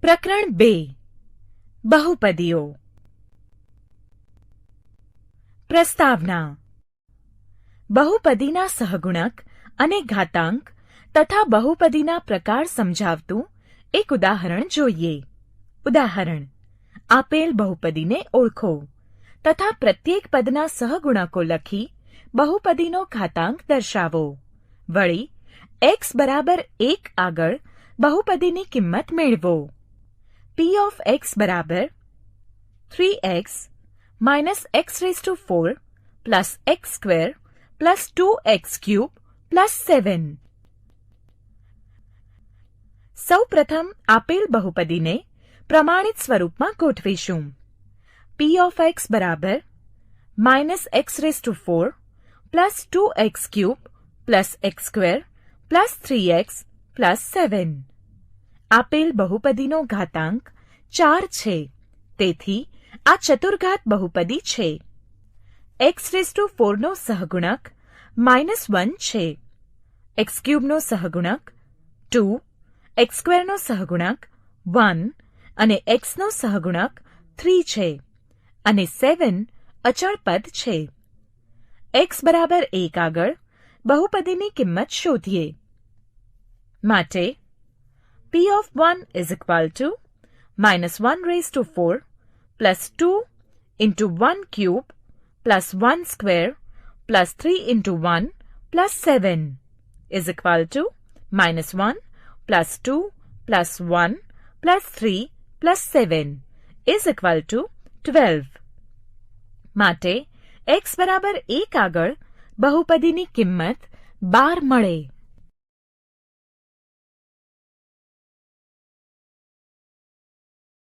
પ્રકરણ 2 બહુપદીઓ. પ્રસ્તાવના. બહુપદીના સહગુણક અને ઘાતાંક તથા બહુપદીના પ્રકાર સમજાવતું એક ઉદાહરણ જોઈએ. ઉદાહરણ: આપેલ બહુપદીને ઓળખો તથા પ્રત્યેક પદના સહગુણકો લખી બહુપદીનો ઘાતાંક દર્શાવો. વળી x બરાબર 1 આગળ બહુપદીની કિંમત મેળવો. p of x બરાબર 3x minus x raised to 4 plus x square plus 2x cube plus 7. સૌ પ્રથમ આપેલ બહુપદીને પ્રમાણિત સ્વરૂપમાં ગોઠવીશું. p of x બરાબર minus x raised to 4 plus 2x cube plus x square plus 3x plus 7. આપેલ બહુપદીનો ઘાતાંક 4 છે, તેથી આ ચતુર્ઘાત બહુપદી છે. x raised to 4 નો સહગુણક -1 છે, x cube નો સહગુણક 2, x square નો સહગુણક 1 અને x નો સહગુણક 3 છે અને 7 અચળ પદ છે. x બરાબર 1 આગળ બહુપદીની કિંમત શોધીએ. માટે p of 1 is equal to -1 raised to 4 plus 2 into 1 cube plus 1 square plus 3 into 1 plus 7 is equal to -1 plus 2 plus 1 plus 3 plus 7 is equal to 12. માટે x બરાબર 1 આગળ બહુપદીની કિંમત 12 મળે.